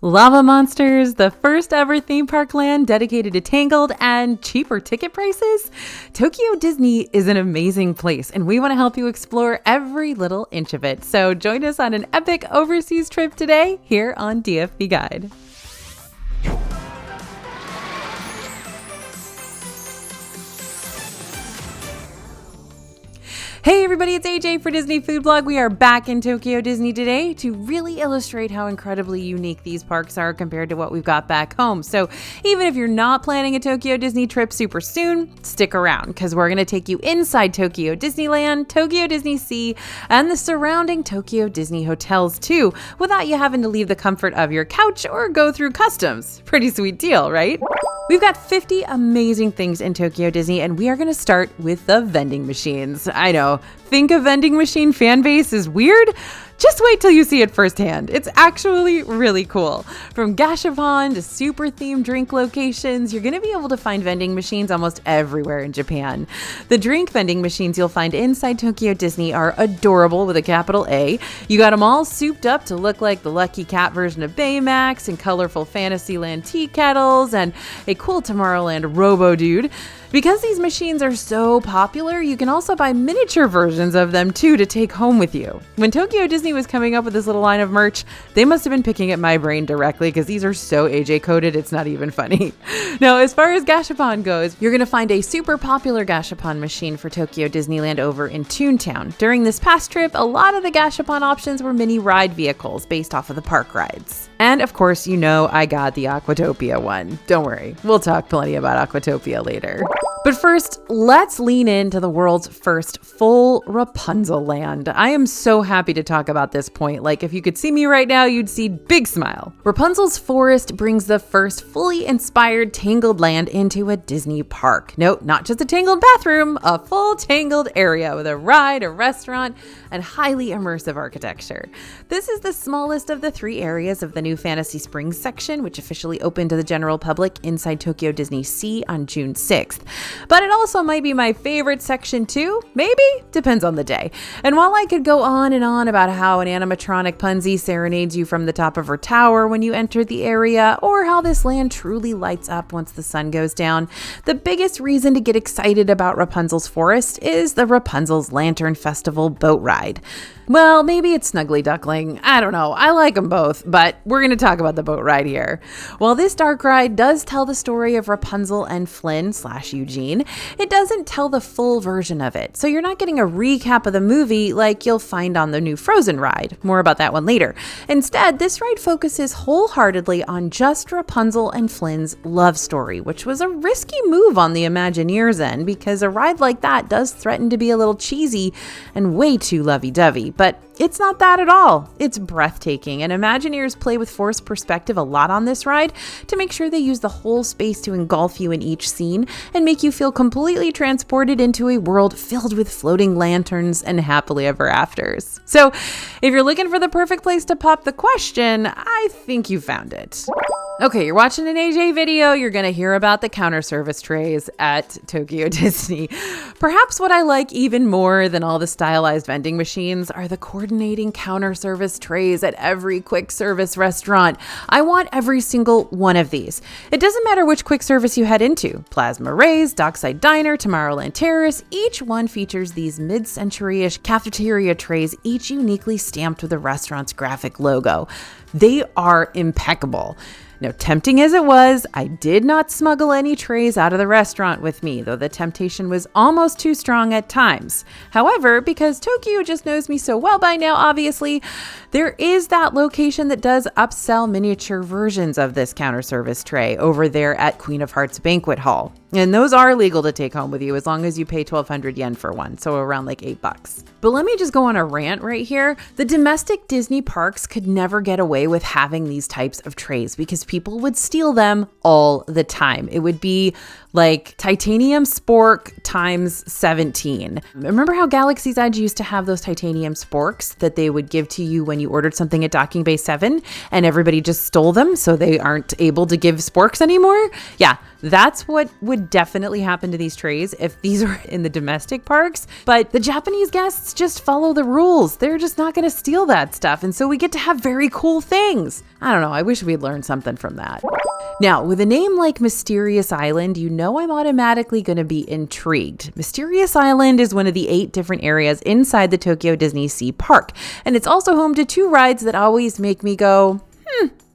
Lava Monsters, the first ever theme park land dedicated to Tangled and cheaper ticket prices? Tokyo Disney is an amazing place, and we want to help you explore every little inch of it. So join us on an epic overseas trip today here on DFB Guide. Hey everybody, it's AJ for Disney Food Blog. We are back in Tokyo Disney today to really illustrate how incredibly unique these parks are compared to what we've got back home. So even if you're not planning a Tokyo Disney trip super soon, stick around because we're going to take you inside Tokyo Disneyland, Tokyo Disney Sea, and the surrounding Tokyo Disney hotels too, without you having to leave the comfort of your couch or go through customs. Pretty sweet deal, right? We've got 50 amazing things in Tokyo Disney, and we are going to start with the vending machines. I know, think a vending machine fan base is weird? Just wait till you see it firsthand. It's actually really cool. From gashapon to super themed drink locations, you're going to be able to find vending machines almost everywhere in Japan. The drink vending machines you'll find inside Tokyo Disney are adorable with a capital A. You got them all souped up to look like the Lucky Cat version of Baymax and colorful Fantasyland tea kettles and a cool Tomorrowland Robo-Dude. Because these machines are so popular, you can also buy miniature versions of them too to take home with you. When Tokyo Disney was coming up with this little line of merch, they must have been picking at my brain directly because these are so AJ coded, it's not even funny. Now, as far as gashapon goes, you're going to find a super popular gashapon machine for Tokyo Disneyland over in Toontown. During this past trip, a lot of the gashapon options were mini ride vehicles based off of the park rides. And of course, you know I got the Aquatopia one. Don't worry, we'll talk plenty about Aquatopia later. But first, let's lean into the world's first full Rapunzel land. I am so happy to talk about this point. Like, if you could see me right now, you'd see big smile. Rapunzels Forest brings the first fully inspired Tangled land into a Disney park. No, not just a Tangled bathroom, a full Tangled area with a ride, a restaurant, and highly immersive architecture. This is the smallest of the three areas of the new Fantasy Springs section, which officially opened to the general public inside Tokyo Disney Sea on June 6th. But it also might be my favorite section too, maybe? Depends on the day. And while I could go on and on about how an animatronic Punzi serenades you from the top of her tower when you enter the area, or how this land truly lights up once the sun goes down, the biggest reason to get excited about Rapunzel's Forest is the Rapunzel's Lantern Festival boat ride. Well, maybe it's Snuggly Duckling. I don't know. I like them both, but we're going to talk about the boat ride here. While this dark ride does tell the story of Rapunzel and Flynn / Eugene, it doesn't tell the full version of it. So you're not getting a recap of the movie like you'll find on the new Frozen ride. More about that one later. Instead, this ride focuses wholeheartedly on just Rapunzel and Flynn's love story, which was a risky move on the Imagineers' end because a ride like that does threaten to be a little cheesy and way too lovey-dovey. But it's not that at all. It's breathtaking, and Imagineers play with forced perspective a lot on this ride to make sure they use the whole space to engulf you in each scene and make you feel completely transported into a world filled with floating lanterns and happily ever afters. So if you're looking for the perfect place to pop the question, I think you found it. Okay, you're watching an AJ video, you're going to hear about the Counterservice trays at Tokyo Disney. Perhaps what I like even more than all the stylized vending machines are the coordinating Counterservice trays at every quick service restaurant. I want every single one of these. It doesn't matter which quick service you head into. Plasma Ray's, Dockside Diner, Tomorrowland Terrace, each one features these mid-century-ish cafeteria trays, each uniquely stamped with the restaurant's graphic logo. They are impeccable. Now, tempting as it was, I did not smuggle any trays out of the restaurant with me, though the temptation was almost too strong at times. However, because Tokyo just knows me so well by now, obviously, there is that location that does upsell miniature versions of this Counterservice tray over there at Queen of Hearts Banquet Hall. And those are legal to take home with you as long as you pay 1,200 yen for one, so around like $8. But let me just go on a rant right here. The domestic Disney parks could never get away with having these types of trays because people would steal them all the time. It would be like titanium spork times 17. Remember how Galaxy's Edge used to have those titanium sporks that they would give to you when you ordered something at Docking Bay 7 and everybody just stole them so they aren't able to give sporks anymore? Yeah, That's what would definitely happen to these trays if these are in the domestic parks. But the Japanese guests just follow the rules. They're just not going to steal that stuff. And so we get to have very cool things. I don't know. I wish we'd learned something from that. Now, with a name like Mysterious Island, you know I'm automatically going to be intrigued. Mysterious Island is one of the 8 different areas inside the Tokyo Disney Sea Park. And it's also home to 2 rides that always make me go,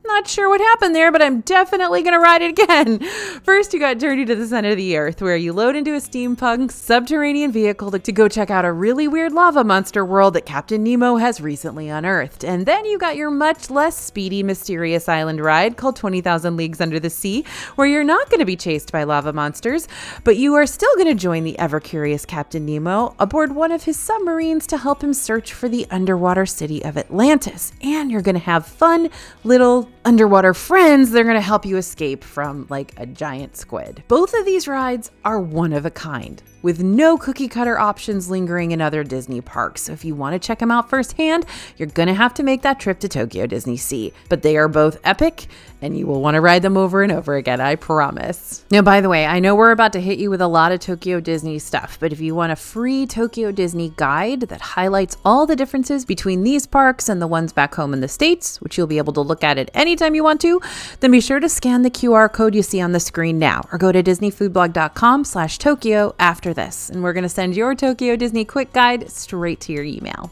not sure what happened there, but I'm definitely going to ride it again. First, you got Journey to the Center of the Earth, where you load into a steampunk subterranean vehicle to go check out a really weird lava monster world that Captain Nemo has recently unearthed. And then you got your much less speedy Mysterious Island ride called 20,000 Leagues Under the Sea, where you're not going to be chased by lava monsters, but you are still going to join the ever-curious Captain Nemo aboard one of his submarines to help him search for the underwater city of Atlantis. And you're going to have fun little underwater friends. They're going to help you escape from like a giant squid. Both of these rides are one of a kind, with no cookie cutter options lingering in other Disney parks. So if you want to check them out firsthand, you're going to have to make that trip to Tokyo Disney Sea. But they are both epic, and you will want to ride them over and over again, I promise. Now, by the way, I know we're about to hit you with a lot of Tokyo Disney stuff, but if you want a free Tokyo Disney guide that highlights all the differences between these parks and the ones back home in the States, which you'll be able to look at anytime you want to, then be sure to scan the QR code you see on the screen now, or go to disneyfoodblog.com/Tokyo after this, and we're going to send your Tokyo Disney quick guide straight to your email.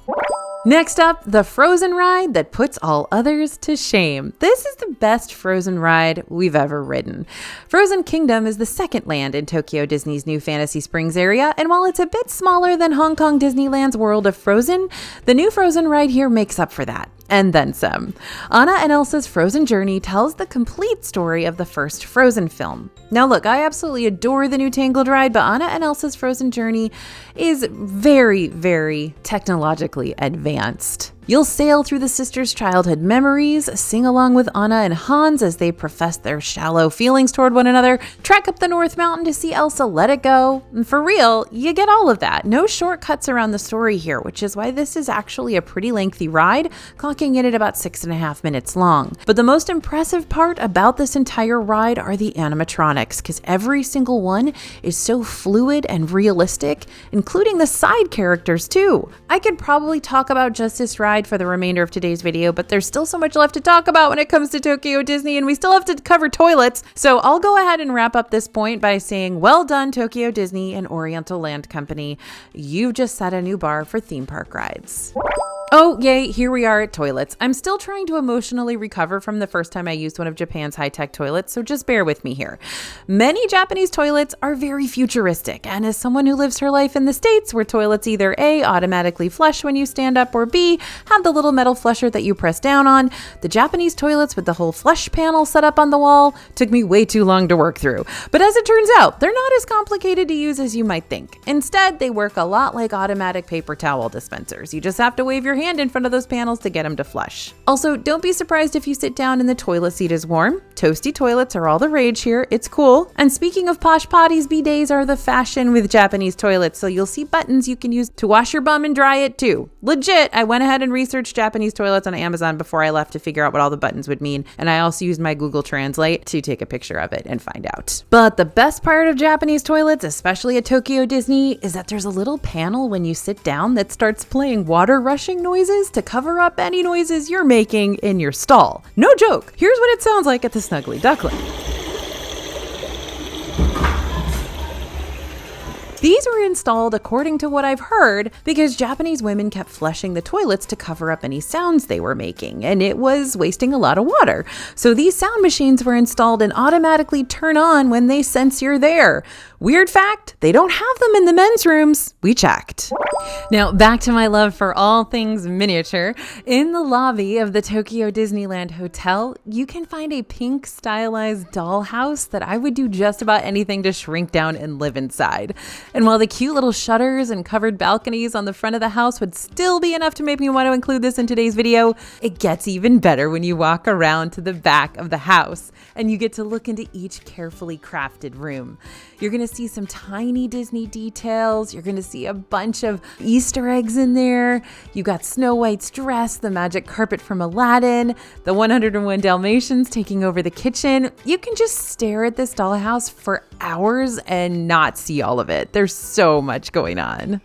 Next up, the Frozen ride that puts all others to shame. This is the best Frozen ride we've ever ridden. Frozen Kingdom is the second land in Tokyo Disney's new Fantasy Springs area, and while it's a bit smaller than Hong Kong Disneyland's World of Frozen, the new Frozen ride here makes up for that. And then some. Anna and Elsa's Frozen Journey tells the complete story of the first Frozen film. Now look, I absolutely adore the new Tangled ride, but Anna and Elsa's Frozen Journey is very, very technologically advanced. You'll sail through the sisters' childhood memories, sing along with Anna and Hans as they profess their shallow feelings toward one another, trek up the North Mountain to see Elsa let it go. And for real, you get all of that. No shortcuts around the story here, which is why this is actually a pretty lengthy ride, clocking in at about 6.5 minutes long. But the most impressive part about this entire ride are the animatronics, because every single one is so fluid and realistic, including the side characters too. I could probably talk about just this ride for the remainder of today's video, but there's still so much left to talk about when it comes to Tokyo Disney, and we still have to cover toilets. So I'll go ahead and wrap up this point by saying, well done, Tokyo Disney and Oriental Land Company. You've just set a new bar for theme park rides. Oh, yay, here we are at toilets. I'm still trying to emotionally recover from the first time I used one of Japan's high-tech toilets, so just bear with me here. Many Japanese toilets are very futuristic, and as someone who lives her life in the States, where toilets either A, automatically flush when you stand up, or B, have the little metal flusher that you press down on, the Japanese toilets with the whole flush panel set up on the wall took me way too long to work through. But as it turns out, they're not as complicated to use as you might think. Instead, they work a lot like automatic paper towel dispensers. You just have to wave your hand in front of those panels to get them to flush. Also, don't be surprised if you sit down and the toilet seat is warm. Toasty toilets are all the rage here. It's cool. And speaking of posh potties, bidets are the fashion with Japanese toilets, so you'll see buttons you can use to wash your bum and dry it too. Legit, I went ahead and researched Japanese toilets on Amazon before I left to figure out what all the buttons would mean, and I also used my Google Translate to take a picture of it and find out. But the best part of Japanese toilets, especially at Tokyo Disney, is that there's a little panel when you sit down that starts playing water rushing noises to cover up any noises you're making in your stall. No joke. Here's what it sounds like at the Snuggly Duckling. These were installed, according to what I've heard, because Japanese women kept flushing the toilets to cover up any sounds they were making, and it was wasting a lot of water. So these sound machines were installed and automatically turn on when they sense you're there. Weird fact, they don't have them in the men's rooms. We checked. Now, back to my love for all things miniature. In the lobby of the Tokyo Disneyland Hotel, you can find a pink stylized dollhouse that I would do just about anything to shrink down and live inside. And while the cute little shutters and covered balconies on the front of the house would still be enough to make me want to include this in today's video, it gets even better when you walk around to the back of the house and you get to look into each carefully crafted room. You're going to see some tiny Disney details. You're going to see a bunch of Easter eggs in there. You got Snow White's dress, the magic carpet from Aladdin, the 101 Dalmatians taking over the kitchen. You can just stare at this dollhouse for hours and not see all of it. There's so much going on.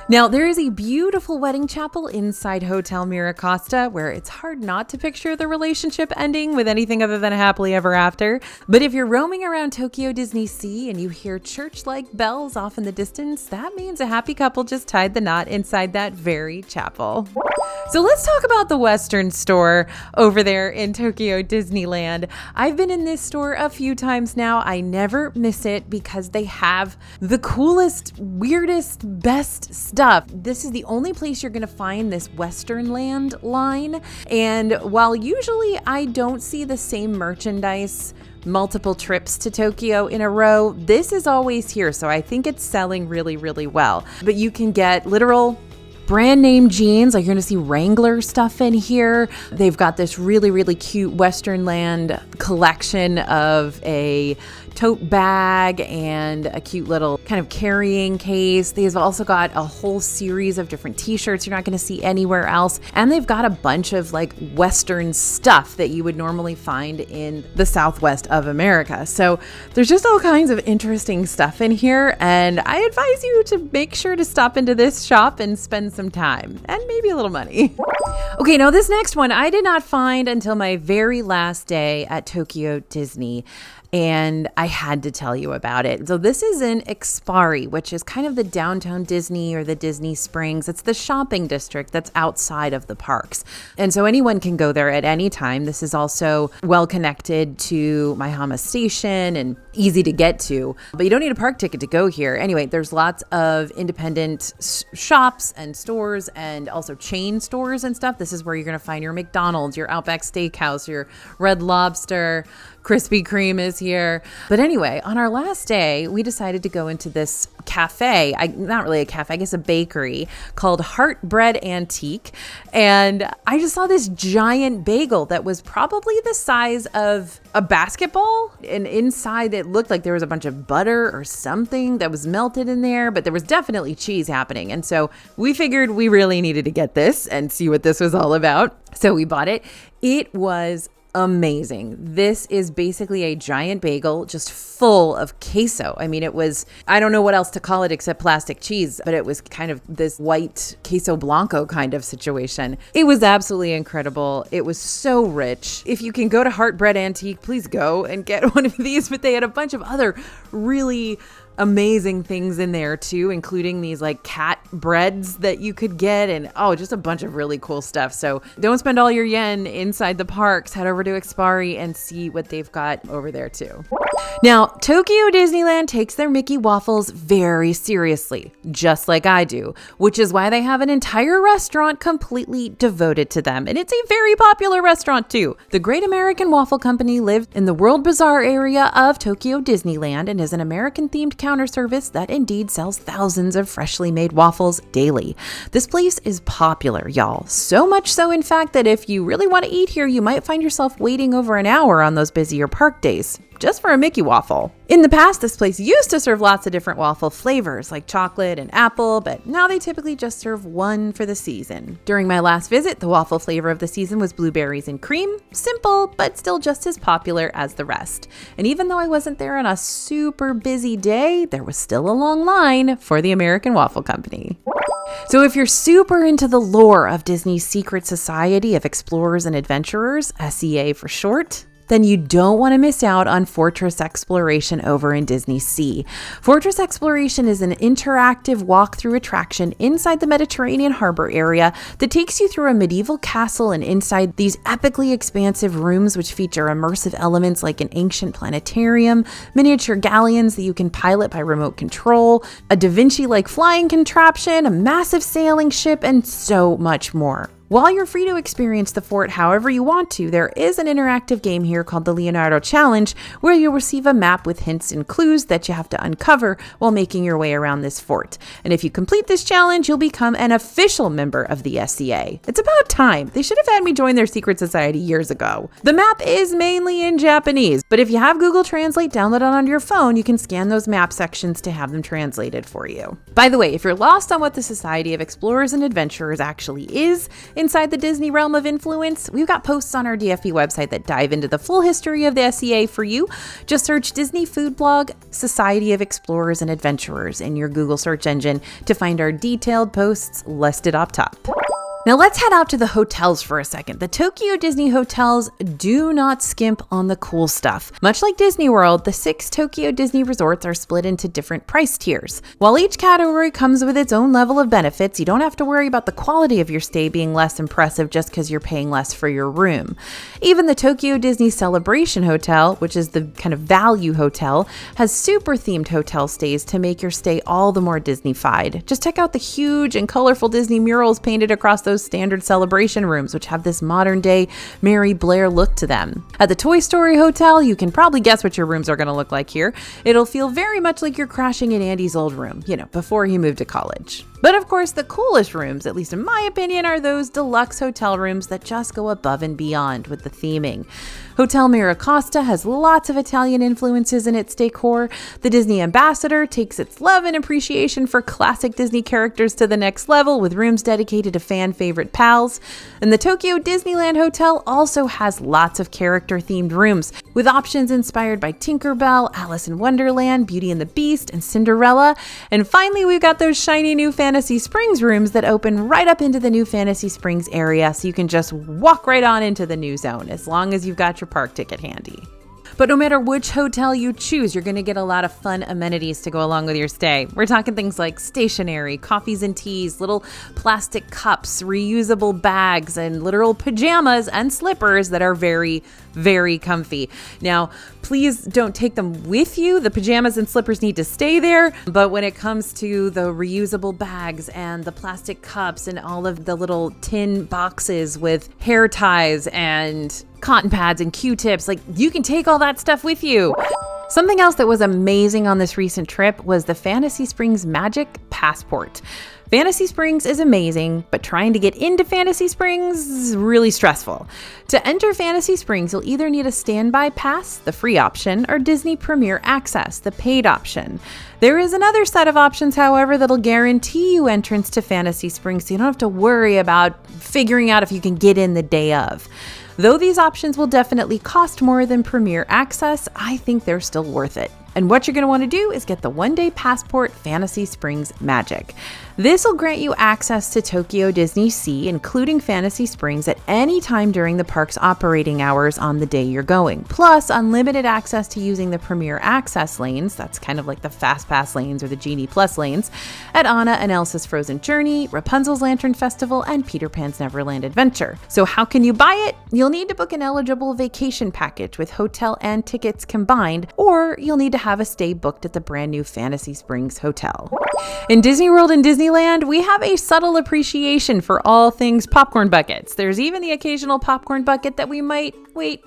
Now, there is a beautiful wedding chapel inside Hotel Miracosta where it's hard not to picture the relationship ending with anything other than a happily ever after. But if you're roaming around Tokyo Disney Sea and you hear church-like bells off in the distance, that means a happy couple just tied the knot inside that very chapel. So let's talk about the Western store over there in Tokyo Disneyland. I've been in this store a few times now. I never miss it because they have the coolest, weirdest, best stuff. This is the only place you're going to find this Western Land line. And while usually I don't see the same merchandise multiple trips to Tokyo in a row, this is always here. So I think it's selling really, really well. But you can get literal brand name jeans, like you're gonna see Wrangler stuff in here. They've got this really, really cute Western Land collection of a tote bag and a cute little kind of carrying case. They've also got a whole series of different t-shirts you're not going to see anywhere else. And they've got a bunch of like Western stuff that you would normally find in the Southwest of America. So there's just all kinds of interesting stuff in here. And I advise you to make sure to stop into this shop and spend some time and maybe a little money. Okay, now this next one I did not find until my very last day at Tokyo Disney. And I had to tell you about it. So this is in Espari, which is kind of the downtown Disney or the Disney Springs. It's the shopping district that's outside of the parks. And so anyone can go there at any time. This is also well connected to Maihama Station and easy to get to, but you don't need a park ticket to go here. Anyway, there's lots of independent shops and stores and also chain stores and stuff. This is where you're going to find your McDonald's, your Outback Steakhouse, your Red Lobster, Krispy Kreme is here. But anyway, on our last day, we decided to go into this cafe, not really a cafe, I guess a bakery called Heart Bread Antique. And I just saw this giant bagel that was probably the size of a basketball. And inside it looked like there was a bunch of butter or something that was melted in there, but there was definitely cheese happening. And so we figured we really needed to get this and see what this was all about. So we bought it. It was amazing. This is basically a giant bagel just full of queso. I mean, it was, I don't know what else to call it except plastic cheese, but it was kind of this white queso blanco kind of situation. It was absolutely incredible. It was so rich. If you can go to Heart Bread Antique, please go and get one of these, but they had a bunch of other really amazing things in there too, including these like cat breads that you could get and just a bunch of really cool stuff. So don't spend all your yen inside the parks. Head over to Espari and see what they've got over there too. Now, Tokyo Disneyland takes their Mickey waffles very seriously, just like I do, which is why they have an entire restaurant completely devoted to them. And it's a very popular restaurant too. The Great American Waffle Company lives in the World Bazaar area of Tokyo Disneyland and is an American-themed counterservice that indeed sells thousands of freshly made waffles daily. This place is popular, y'all. So much so, in fact, that if you really want to eat here, you might find yourself waiting over an hour on those busier park days, just for a Mickey waffle. In the past, this place used to serve lots of different waffle flavors like chocolate and apple, but now they typically just serve one for the season. During my last visit, the waffle flavor of the season was blueberries and cream. Simple, but still just as popular as the rest. And even though I wasn't there on a super busy day, there was still a long line for the American Waffle Company. So if you're super into the lore of Disney's Secret Society of Explorers and Adventurers, SEA for short, then you don't want to miss out on Fortress Exploration over in Disney Sea. Fortress Exploration is an interactive walk-through attraction inside the Mediterranean harbor area that takes you through a medieval castle and inside these epically expansive rooms which feature immersive elements like an ancient planetarium, miniature galleons that you can pilot by remote control, a Da Vinci-like flying contraption, a massive sailing ship, and so much more. While you're free to experience the fort however you want to, there is an interactive game here called the Leonardo Challenge, where you'll receive a map with hints and clues that you have to uncover while making your way around this fort. And if you complete this challenge, you'll become an official member of the SCA. It's about time. They should have had me join their secret society years ago. The map is mainly in Japanese, but if you have Google Translate downloaded on your phone, you can scan those map sections to have them translated for you. By the way, if you're lost on what the Society of Explorers and Adventurers actually is inside the Disney realm of influence, we've got posts on our DFB website that dive into the full history of the SCA for you. Just search Disney Food Blog Society of Explorers and Adventurers in your Google search engine to find our detailed posts listed up top. Now let's head out to the hotels for a second. The Tokyo Disney hotels do not skimp on the cool stuff. Much like Disney World, the 6 Tokyo Disney resorts are split into different price tiers. While each category comes with its own level of benefits, you don't have to worry about the quality of your stay being less impressive just because you're paying less for your room. Even the Tokyo Disney Celebration Hotel, which is the kind of value hotel, has super themed hotel stays to make your stay all the more Disney-fied. Just check out the huge and colorful Disney murals painted across those standard celebration rooms, which have this modern day Mary Blair look to them. At the Toy Story Hotel, you can probably guess what your rooms are going to look like here. It'll feel very much like you're crashing in Andy's old room, before he moved to college. But of course, the coolest rooms, at least in my opinion, are those deluxe hotel rooms that just go above and beyond with the theming. Hotel Miracosta has lots of Italian influences in its decor. The Disney Ambassador takes its love and appreciation for classic Disney characters to the next level with rooms dedicated to fan favorite pals. And the Tokyo Disneyland Hotel also has lots of character-themed rooms with options inspired by Tinkerbell, Alice in Wonderland, Beauty and the Beast, and Cinderella. And finally, we've got those shiny new Fantasy Springs rooms that open right up into the new Fantasy Springs area, so you can just walk right on into the new zone as long as you've got your park ticket handy. But no matter which hotel you choose, you're going to get a lot of fun amenities to go along with your stay. We're talking things like stationery, coffees and teas, little plastic cups, reusable bags, and literal pajamas and slippers that are very, very comfy. Now, please don't take them with you. The pajamas and slippers need to stay there. But when it comes to the reusable bags and the plastic cups and all of the little tin boxes with hair ties and cotton pads and Q-tips, you can take all that stuff with you. Something else that was amazing on this recent trip was the Fantasy Springs Magic Passport. Fantasy Springs is amazing, but trying to get into Fantasy Springs is really stressful. To enter Fantasy Springs, you'll either need a standby pass, the free option, or Disney Premier Access, the paid option. There is another set of options, however, that'll guarantee you entrance to Fantasy Springs, so you don't have to worry about figuring out if you can get in the day of. Though these options will definitely cost more than Premier Access, I think they're still worth it. And what you're going to want to do is get the one-day passport Fantasy Springs Magic. This will grant you access to Tokyo Disney Sea, including Fantasy Springs, at any time during the park's operating hours on the day you're going. Plus, unlimited access to using the Premier Access lanes, that's kind of like the Fast Pass lanes or the Genie Plus lanes, at Anna and Elsa's Frozen Journey, Rapunzel's Lantern Festival, and Peter Pan's Neverland Adventure. So how can you buy it? You'll need to book an eligible vacation package with hotel and tickets combined, or you'll need to have a stay booked at the brand new Fantasy Springs Hotel. In Disney World and Disneyland, we have a subtle appreciation for all things popcorn buckets. There's even the occasional popcorn bucket that we might wait,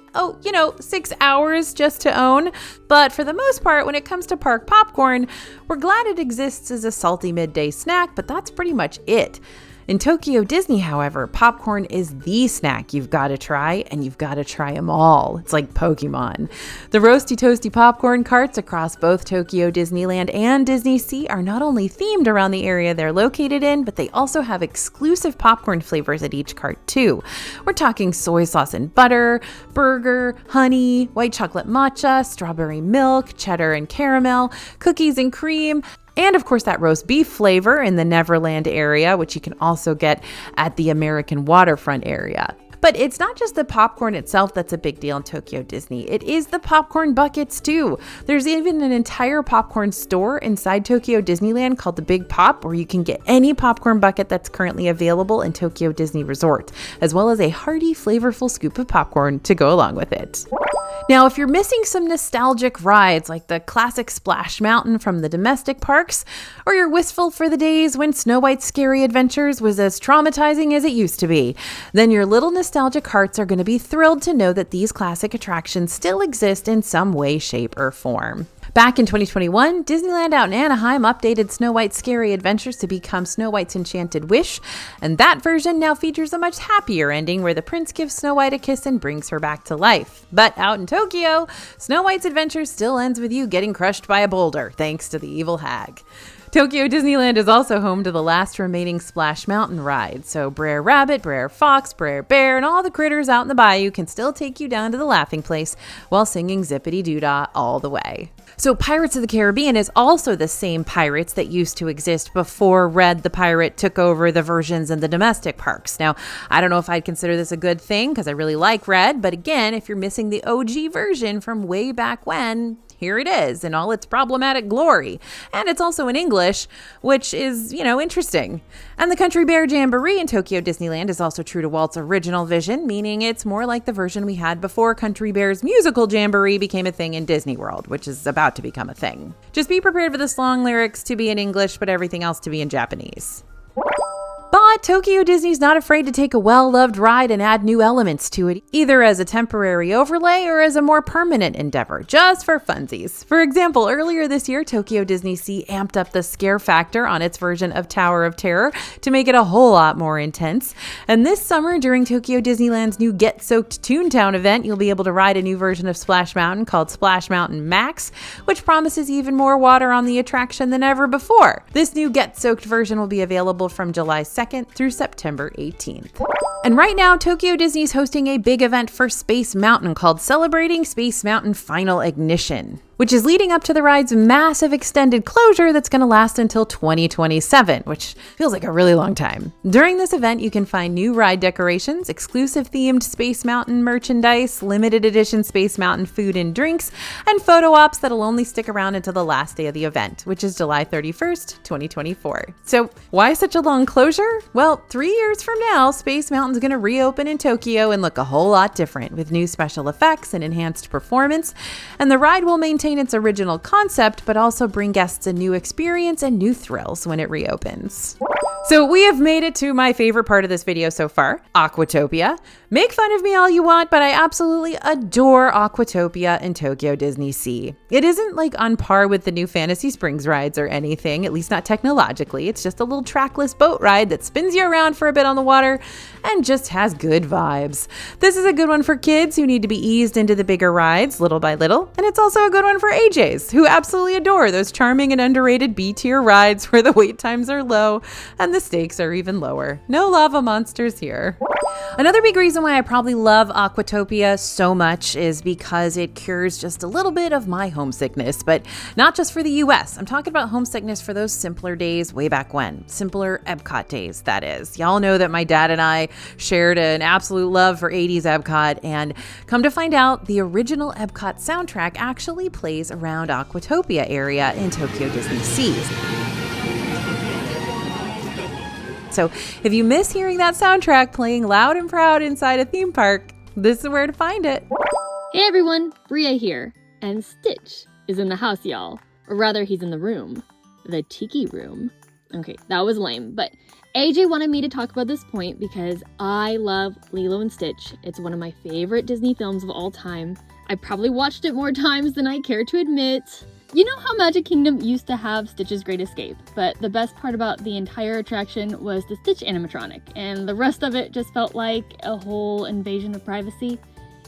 6 hours just to own. But for the most part, when it comes to park popcorn, we're glad it exists as a salty midday snack, but that's pretty much it. In Tokyo Disney, however, popcorn is the snack you've got to try, and you've got to try them all. It's like Pokemon. The roasty toasty popcorn carts across both Tokyo Disneyland and Disney Sea are not only themed around the area they're located in, but they also have exclusive popcorn flavors at each cart too. We're talking soy sauce and butter, burger, honey, white chocolate matcha, strawberry milk, cheddar and caramel, cookies and cream, and of course that roast beef flavor in the Neverland area, which you can also get at the American waterfront area. But it's not just the popcorn itself that's a big deal in Tokyo Disney. It is the popcorn buckets too. There's even an entire popcorn store inside Tokyo Disneyland called the Big Pop, where you can get any popcorn bucket that's currently available in Tokyo Disney Resort, as well as a hearty, flavorful scoop of popcorn to go along with it. Now, if you're missing some nostalgic rides like the classic Splash Mountain from the domestic parks, or you're wistful for the days when Snow White's Scary Adventures was as traumatizing as it used to be, then your little nostalgic hearts are going to be thrilled to know that these classic attractions still exist in some way, shape, or form. Back in 2021, Disneyland out in Anaheim updated Snow White's Scary Adventures to become Snow White's Enchanted Wish, and that version now features a much happier ending where the prince gives Snow White a kiss and brings her back to life. But out in Tokyo, Snow White's adventure still ends with you getting crushed by a boulder, thanks to the evil hag. Tokyo Disneyland is also home to the last remaining Splash Mountain ride, so Brer Rabbit, Brer Fox, Brer Bear, and all the critters out in the bayou can still take you down to the laughing place while singing Zippity-Doo-Dah all the way. So Pirates of the Caribbean is also the same pirates that used to exist before Red the Pirate took over the versions in the domestic parks. Now, I don't know if I'd consider this a good thing because I really like Red, but again, if you're missing the OG version from way back when, here it is in all its problematic glory. And it's also in English, which is, interesting. And the Country Bear Jamboree in Tokyo Disneyland is also true to Walt's original vision, meaning it's more like the version we had before Country Bear's musical Jamboree became a thing in Disney World, which is about to become a thing. Just be prepared for the song lyrics to be in English, but everything else to be in Japanese. But Tokyo Disney's not afraid to take a well-loved ride and add new elements to it, either as a temporary overlay or as a more permanent endeavor, just for funsies. For example, earlier this year, Tokyo Disney Sea amped up the scare factor on its version of Tower of Terror to make it a whole lot more intense. And this summer, during Tokyo Disneyland's new Get Soaked Toontown event, you'll be able to ride a new version of Splash Mountain called Splash Mountain Max, which promises even more water on the attraction than ever before. This new Get Soaked version will be available from July 2nd through September 18th. And right now, Tokyo Disney's hosting a big event for Space Mountain called Celebrating Space Mountain Final Ignition, which is leading up to the ride's massive extended closure that's going to last until 2027, which feels like a really long time. During this event, you can find new ride decorations, exclusive themed Space Mountain merchandise, limited edition Space Mountain food and drinks, and photo ops that'll only stick around until the last day of the event, which is July 31st, 2024. So why such a long closure? Well, 3 years from now, Space Mountain's going to reopen in Tokyo and look a whole lot different with new special effects and enhanced performance, and the ride will maintain its original concept, but also bring guests a new experience and new thrills when it reopens. So we have made it to my favorite part of this video so far, Aquatopia. Make fun of me all you want, but I absolutely adore Aquatopia in Tokyo Disney Sea. It isn't like on par with the new Fantasy Springs rides or anything, at least not technologically. It's just a little trackless boat ride that spins you around for a bit on the water and just has good vibes. This is a good one for kids who need to be eased into the bigger rides little by little, and it's also a good one for AJs who absolutely adore those charming and underrated B-tier rides where the wait times are low and the stakes are even lower. No lava monsters here. Another big reason why I probably love Aquatopia so much is because it cures just a little bit of my homesickness, but not just for the US. I'm talking about homesickness for those simpler days way back when. Simpler Epcot days, that is. Y'all know that my dad and I shared an absolute love for 80s Epcot, and come to find out, the original Epcot soundtrack actually plays around Aquatopia area in Tokyo Disney Sea. So if you miss hearing that soundtrack playing loud and proud inside a theme park, this is where to find it. Hey everyone, Bria here. And Stitch is in the house, y'all. Or rather, he's in the room. The Tiki room. Okay, that was lame, but AJ wanted me to talk about this point because I love Lilo and Stitch. It's one of my favorite Disney films of all time. I probably watched it more times than I care to admit. You know how Magic Kingdom used to have Stitch's Great Escape, but the best part about the entire attraction was the Stitch animatronic, and the rest of it just felt like a whole invasion of privacy.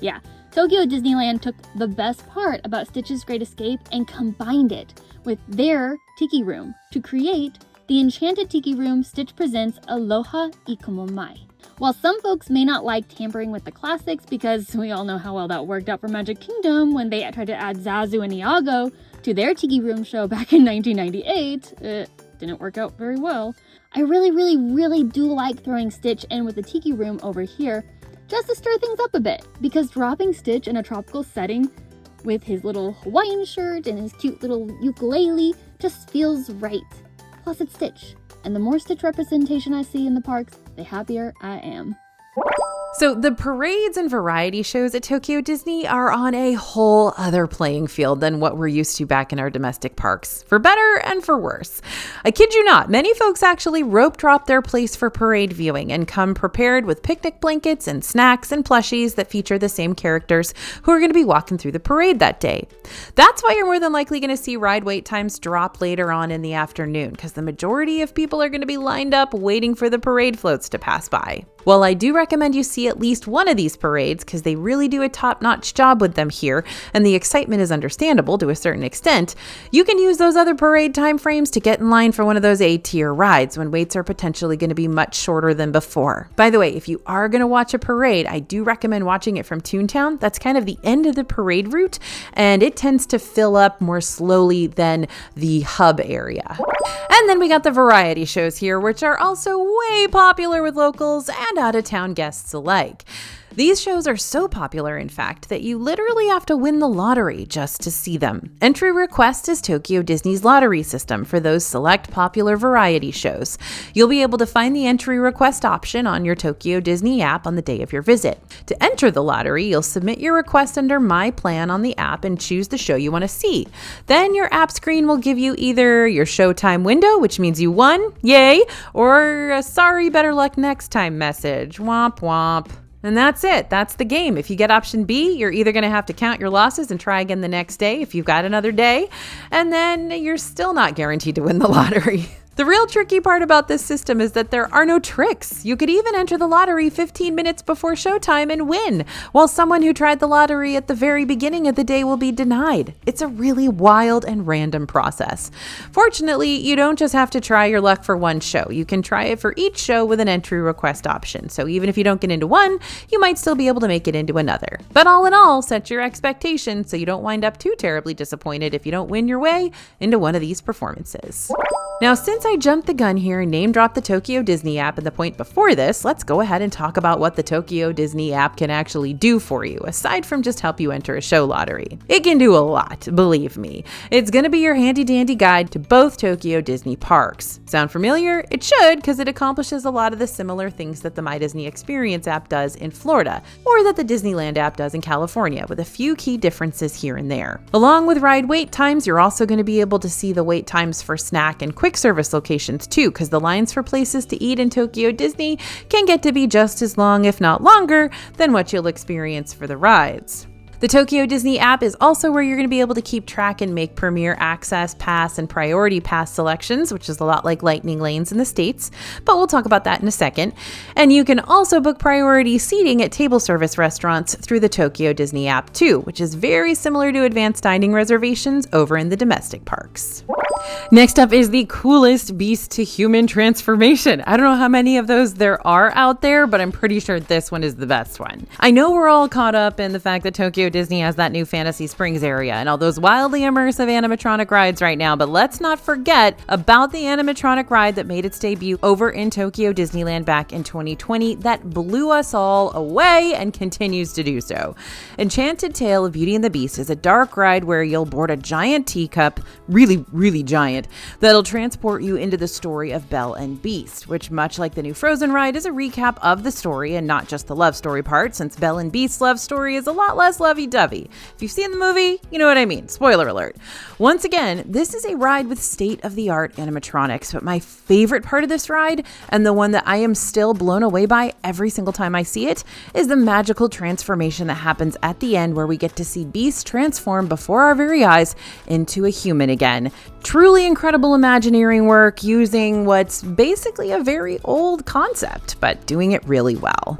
Yeah, Tokyo Disneyland took the best part about Stitch's Great Escape and combined it with their Tiki Room to create the Enchanted Tiki Room Stitch Presents Aloha Ikomo Mai. While some folks may not like tampering with the classics because we all know how well that worked out for Magic Kingdom when they tried to add Zazu and Iago to their Tiki Room show back in 1998, it didn't work out very well. I really do like throwing Stitch in with the Tiki Room over here just to stir things up a bit, because dropping Stitch in a tropical setting with his little Hawaiian shirt and his cute little ukulele just feels right. Plus it's Stitch, and the more Stitch representation I see in the parks, the happier I am. So the parades and variety shows at Tokyo Disney are on a whole other playing field than what we're used to back in our domestic parks, for better and for worse. I kid you not, many folks actually rope drop their place for parade viewing and come prepared with picnic blankets and snacks and plushies that feature the same characters who are going to be walking through the parade that day. That's why you're more than likely going to see ride wait times drop later on in the afternoon, because the majority of people are going to be lined up waiting for the parade floats to pass by. Well, I do recommend you see at least one of these parades because they really do a top-notch job with them here, and the excitement is understandable to a certain extent. You can use those other parade time frames to get in line for one of those A-tier rides when waits are potentially going to be much shorter than before. By the way, if you are going to watch a parade, I do recommend watching it from Toontown. That's kind of the end of the parade route, and it tends to fill up more slowly than the hub area. And then we got the variety shows here, which are also way popular with locals and out-of-town guests alike. These shows are so popular, in fact, that you literally have to win the lottery just to see them. Entry Request is Tokyo Disney's lottery system for those select popular variety shows. You'll be able to find the Entry Request option on your Tokyo Disney app on the day of your visit. To enter the lottery, you'll submit your request under My Plan on the app and choose the show you want to see. Then your app screen will give you either your showtime window, which means you won, yay, or a sorry, better luck next time message, womp womp. And that's it. That's the game. If you get option B, you're either going to have to count your losses and try again the next day if you've got another day, and then you're still not guaranteed to win the lottery. The real tricky part about this system is that there are no tricks. You could even enter the lottery 15 minutes before showtime and win, while someone who tried the lottery at the very beginning of the day will be denied. It's a really wild and random process. Fortunately, you don't just have to try your luck for one show. You can try it for each show with an entry request option. So even if you don't get into one, you might still be able to make it into another. But all in all, set your expectations so you don't wind up too terribly disappointed if you don't win your way into one of these performances. Now, since I jumped the gun here and name dropped the Tokyo Disney app in the point before this, let's go ahead and talk about what the Tokyo Disney app can actually do for you, aside from just help you enter a show lottery. It can do a lot, believe me. It's going to be your handy-dandy guide to both Tokyo Disney parks. Sound familiar? It should, because it accomplishes a lot of the similar things that the My Disney Experience app does in Florida, or that the Disneyland app does in California, with a few key differences here and there. Along with ride wait times, you're also going to be able to see the wait times for snack and quick service locations too, because the lines for places to eat in Tokyo Disney can get to be just as long, if not longer, than what you'll experience for the rides. The Tokyo Disney app is also where you're going to be able to keep track and make Premier Access Pass and Priority Pass selections, which is a lot like Lightning Lanes in the States, but we'll talk about that in a second. And you can also book priority seating at table service restaurants through the Tokyo Disney app too, which is very similar to advanced dining reservations over in the domestic parks. Next up is the coolest beast to human transformation. I don't know how many of those there are out there, but I'm pretty sure this one is the best one. I know we're all caught up in the fact that Tokyo Disney has that new Fantasy Springs area and all those wildly immersive animatronic rides right now, but let's not forget about the animatronic ride that made its debut over in Tokyo Disneyland back in 2020 that blew us all away and continues to do so. Enchanted Tale of Beauty and the Beast is a dark ride where you'll board a giant teacup, really giant, that'll transport you into the story of Belle and Beast, which, much like the new Frozen ride, is a recap of the story and not just the love story part, since Belle and Beast's love story is a lot less lovey-dovey. If you've seen the movie, you know what I mean. Spoiler alert. Once again, this is a ride with state-of-the-art animatronics, but my favorite part of this ride, and the one that I am still blown away by every single time I see it, is the magical transformation that happens at the end where we get to see Beast transform before our very eyes into a human again. Truly incredible Imagineering work using what's basically a very old concept, but doing it really well.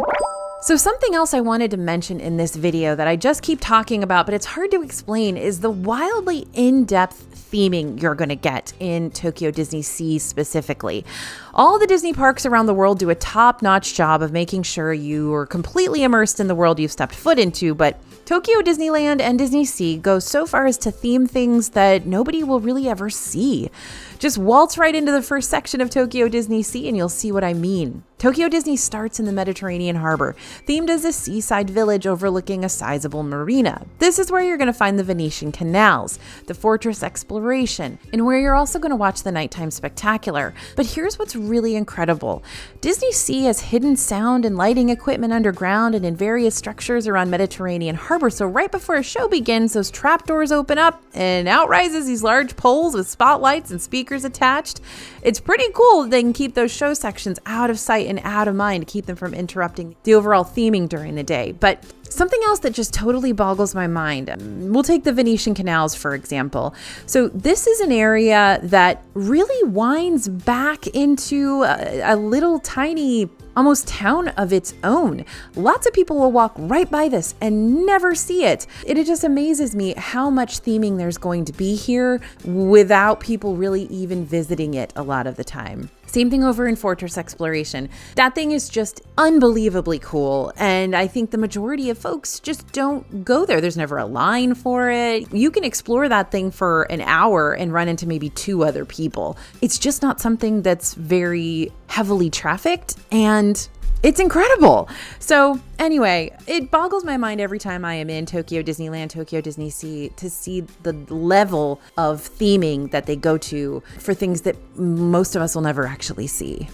So something else I wanted to mention in this video that I just keep talking about, but it's hard to explain, is the wildly in-depth theming you're going to get in Tokyo Disney Sea specifically. All the Disney parks around the world do a top-notch job of making sure you are completely immersed in the world you've stepped foot into, but Tokyo Disneyland and Disney Sea go so far as to theme things that nobody will really ever see. Just waltz right into the first section of Tokyo Disney Sea and you'll see what I mean. Tokyo Disney starts in the Mediterranean harbor, themed as a seaside village overlooking a sizable marina. This is where you're going to find the Venetian canals, the fortress exploration, and where you're also going to watch the nighttime spectacular. But here's what's really incredible. Disney Sea has hidden sound and lighting equipment underground and in various structures around Mediterranean harbor. So right before a show begins, those trapdoors open up and out rises these large poles with spotlights and speakers attached. It's pretty cool that they can keep those show sections out of sight and out of mind to keep them from interrupting the overall theming during the day. But something else that just totally boggles my mind, we'll take the Venetian canals, for example. So this is an area that really winds back into a little tiny almost town of its own. Lots of people will walk right by this and never see it. It just amazes me how much theming there's going to be here without people really even visiting it a lot of the time. Same thing over in Fortress Exploration. That thing is just unbelievably cool, and I think the majority of folks just don't go there. There's never a line for it. You can explore that thing for an hour and run into maybe 2 other people. It's just not something that's very heavily trafficked, and it's incredible. So anyway, it boggles my mind every time I am in Tokyo Disneyland, Tokyo Disney Sea, to see the level of theming that they go to for things that most of us will never actually see.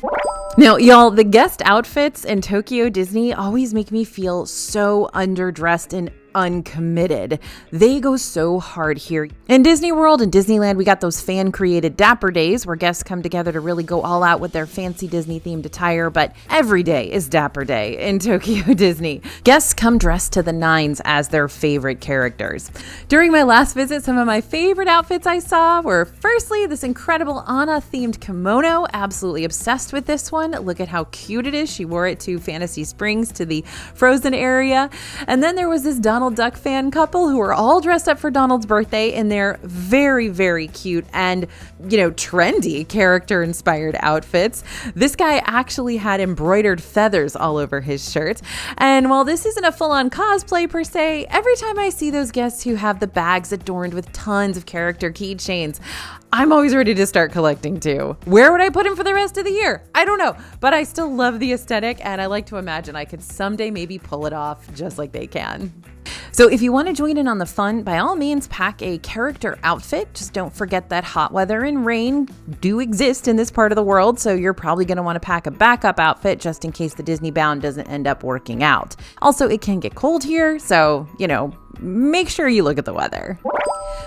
Now, y'all, the guest outfits in Tokyo Disney always make me feel so underdressed and uncommitted. They go so hard here. In Disney World and Disneyland, we got those fan-created Dapper Days where guests come together to really go all out with their fancy Disney-themed attire, but every day is Dapper Day in Tokyo Disney. Guests come dressed to the nines as their favorite characters. During my last visit, some of my favorite outfits I saw were firstly this incredible Anna-themed kimono. Absolutely obsessed with this one. Look at how cute it is. She wore it to Fantasy Springs, to the Frozen area. And then there was this Donald Duck fan couple who were all dressed up for Donald's birthday in their very, very cute and, trendy character-inspired outfits. This guy actually had embroidered feathers all over his shirt. And while this isn't a full-on cosplay per se, every time I see those guests who have the bags adorned with tons of character keychains, I'm always ready to start collecting too. Where would I put him for the rest of the year? I don't know, but I still love the aesthetic, and I like to imagine I could someday maybe pull it off just like they can. So if you want to join in on the fun, by all means, pack a character outfit. Just don't forget that hot weather and rain do exist in this part of the world, so you're probably going to want to pack a backup outfit just in case the Disney bound doesn't end up working out. Also, it can get cold here, so, make sure you look at the weather.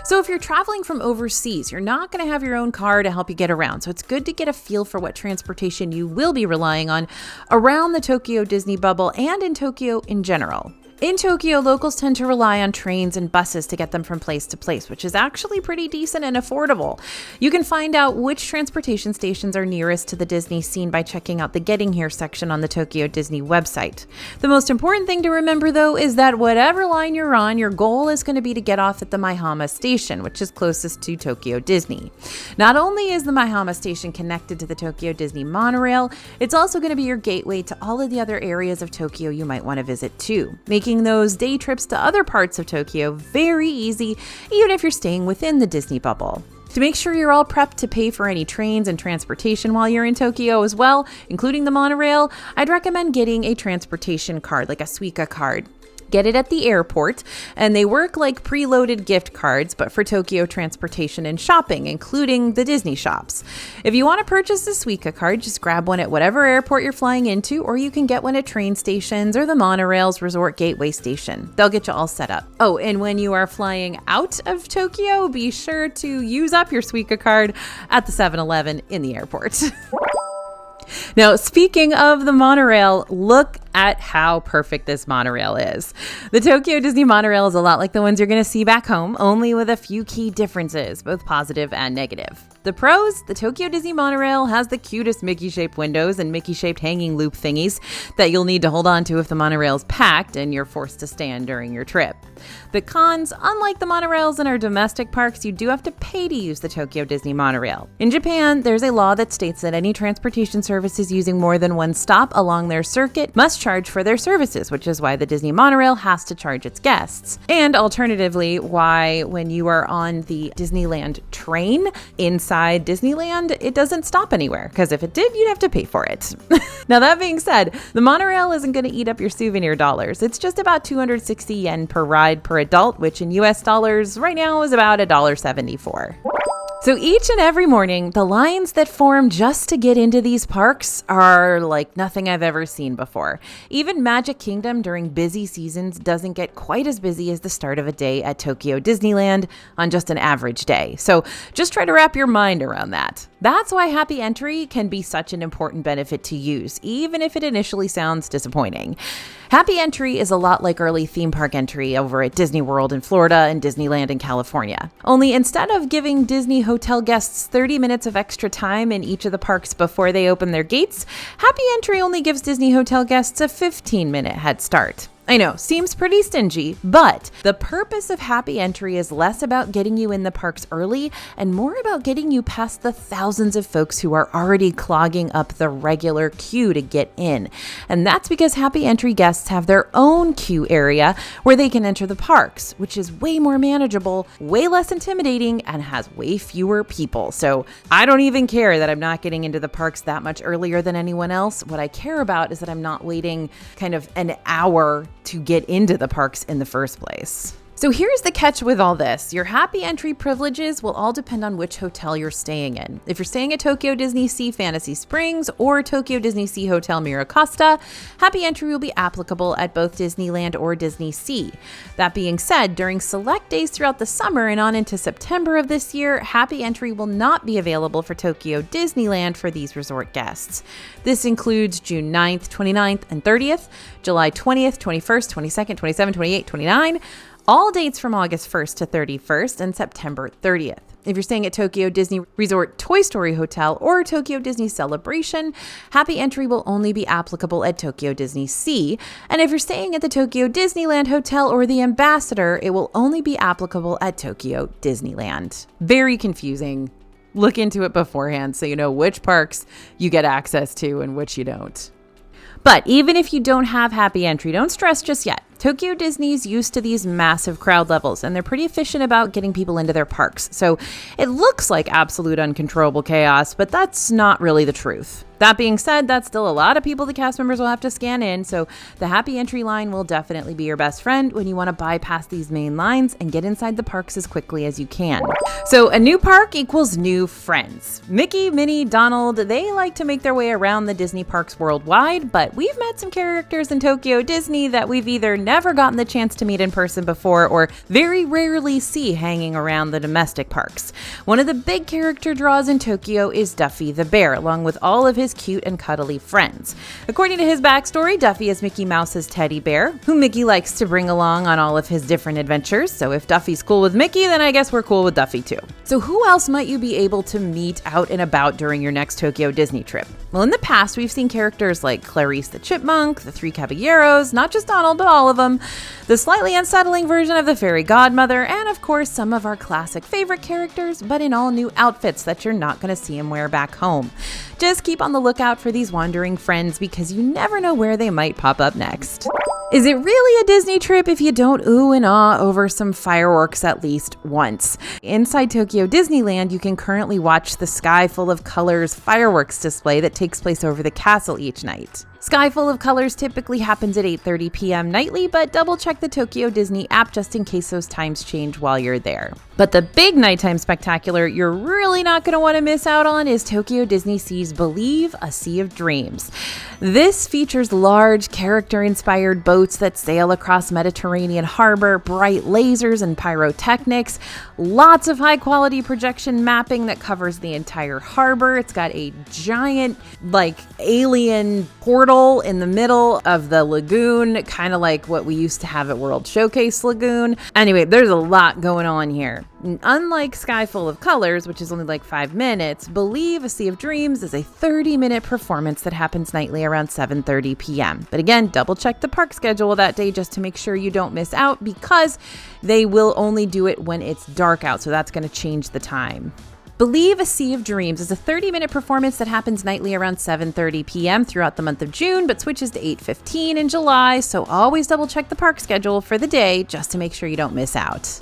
So if you're traveling from overseas, you're not going to have your own car to help you get around. So it's good to get a feel for what transportation you will be relying on around the Tokyo Disney bubble and in Tokyo in general. In Tokyo, locals tend to rely on trains and buses to get them from place to place, which is actually pretty decent and affordable. You can find out which transportation stations are nearest to the Disney scene by checking out the Getting Here section on the Tokyo Disney website. The most important thing to remember, though, is that whatever line you're on, your goal is going to be to get off at the Maihama station, which is closest to Tokyo Disney. Not only is the Maihama station connected to the Tokyo Disney monorail, it's also going to be your gateway to all of the other areas of Tokyo you might want to visit too, making those day trips to other parts of Tokyo very easy, even if you're staying within the Disney bubble. To make sure you're all prepped to pay for any trains and transportation while you're in Tokyo as well, including the monorail, I'd recommend getting a transportation card, like a Suica card. Get it at the airport, and they work like preloaded gift cards, but for Tokyo transportation and shopping, including the Disney shops. If you want to purchase the Suica card, just grab one at whatever airport you're flying into, or you can get one at train stations or the monorail's Resort Gateway station. They'll get you all set up. Oh, and when you are flying out of Tokyo, be sure to use up your Suica card at the 7-Eleven in the airport. Now, speaking of the monorail, look at how perfect this monorail is. The Tokyo Disney monorail is a lot like the ones you're going to see back home, only with a few key differences, both positive and negative. The pros, the Tokyo Disney monorail has the cutest Mickey-shaped windows and Mickey-shaped hanging loop thingies that you'll need to hold on to if the monorail's packed and you're forced to stand during your trip. The cons, unlike the monorails in our domestic parks, you do have to pay to use the Tokyo Disney monorail. In Japan, there's a law that states that any transportation services using more than one stop along their circuit must charge for their services, which is why the Disney monorail has to charge its guests. And alternatively, why when you are on the Disneyland train inside Disneyland, it doesn't stop anywhere, because if it did, you'd have to pay for it. Now, that being said, the monorail isn't going to eat up your souvenir dollars. It's just about 260 yen per ride per adult, which in US dollars right now is about $1.74. So each and every morning, the lines that form just to get into these parks are like nothing I've ever seen before. Even Magic Kingdom during busy seasons doesn't get quite as busy as the start of a day at Tokyo Disneyland on just an average day. So just try to wrap your mind around that. That's why Happy Entry can be such an important benefit to use, even if it initially sounds disappointing. Happy Entry is a lot like early theme park entry over at Disney World in Florida and Disneyland in California. Only instead of giving Disney hotel guests 30 minutes of extra time in each of the parks before they open their gates, Happy Entry only gives Disney hotel guests a 15-minute head start. I know, seems pretty stingy, but the purpose of Happy Entry is less about getting you in the parks early and more about getting you past the thousands of folks who are already clogging up the regular queue to get in. And that's because Happy Entry guests have their own queue area where they can enter the parks, which is way more manageable, way less intimidating, and has way fewer people. So I don't even care that I'm not getting into the parks that much earlier than anyone else. What I care about is that I'm not waiting kind of an hour to get into the parks in the first place. So here's the catch with all this. Your Happy Entry privileges will all depend on which hotel you're staying in. If you're staying at Tokyo Disney Sea Fantasy Springs or Tokyo Disney Sea Hotel Miracosta, Happy Entry will be applicable at both Disneyland or Disney Sea. That being said, during select days throughout the summer and on into September of this year, Happy Entry will not be available for Tokyo Disneyland for these resort guests. This includes June 9th, 29th, and 30th, July 20th, 21st, 22nd, 27th, 28th, 29th, all dates from August 1st to 31st and September 30th. If you're staying at Tokyo Disney Resort Toy Story Hotel or Tokyo Disney Celebration, Happy Entry will only be applicable at Tokyo Disney Sea. And if you're staying at the Tokyo Disneyland Hotel or the Ambassador, it will only be applicable at Tokyo Disneyland. Very confusing. Look into it beforehand so you know which parks you get access to and which you don't. But even if you don't have Happy Entry, don't stress just yet. Tokyo Disney's used to these massive crowd levels, and they're pretty efficient about getting people into their parks. So it looks like absolute uncontrollable chaos, but that's not really the truth. That being said, that's still a lot of people the cast members will have to scan in, so the Happy Entry line will definitely be your best friend when you want to bypass these main lines and get inside the parks as quickly as you can. So a new park equals new friends. Mickey, Minnie, Donald, they like to make their way around the Disney parks worldwide, but we've met some characters in Tokyo Disney that we've either never gotten the chance to meet in person before or very rarely see hanging around the domestic parks. One of the big character draws in Tokyo is Duffy the Bear, along with all of his cute and cuddly friends. According to his backstory, Duffy is Mickey Mouse's teddy bear, who Mickey likes to bring along on all of his different adventures. So if Duffy's cool with Mickey, then I guess we're cool with Duffy too. So who else might you be able to meet out and about during your next Tokyo Disney trip? Well, in the past, we've seen characters like Clarice the Chipmunk, the Three Caballeros, not just Donald, but all of them, the slightly unsettling version of the Fairy Godmother, and of course some of our classic favorite characters, but in all new outfits that you're not going to see them wear back home. Just keep on the lookout for these wandering friends because you never know where they might pop up next. Is it really a Disney trip if you don't ooh and ah over some fireworks at least once? Inside Tokyo Disneyland, you can currently watch the Sky Full of Colors fireworks display that takes place over the castle each night. Sky Full of Colors typically happens at 8:30 p.m. nightly, but double check the Tokyo Disney app just in case those times change while you're there. But the big nighttime spectacular you're really not going to want to miss out on is Tokyo Disney Sea's Believe, A Sea of Dreams. This features large character-inspired boats that sail across Mediterranean harbor, bright lasers and pyrotechnics, lots of high-quality projection mapping that covers the entire harbor. It's got a giant, alien portal in the middle of the lagoon, kind of like what we used to have at World Showcase Lagoon. Anyway, there's a lot going on here. Unlike Sky Full of Colors, which is only 5 minutes, Believe, A Sea of Dreams is a 30-minute performance that happens nightly around 7:30 p.m. But again, double check the park schedule that day just to make sure you don't miss out because they will only do it when it's dark out, so that's going to change the time. Believe a Sea of Dreams is a 30-minute performance that happens nightly around 7:30 p.m. throughout the month of June, but switches to 8:15 in July, so always double check the park schedule for the day just to make sure you don't miss out.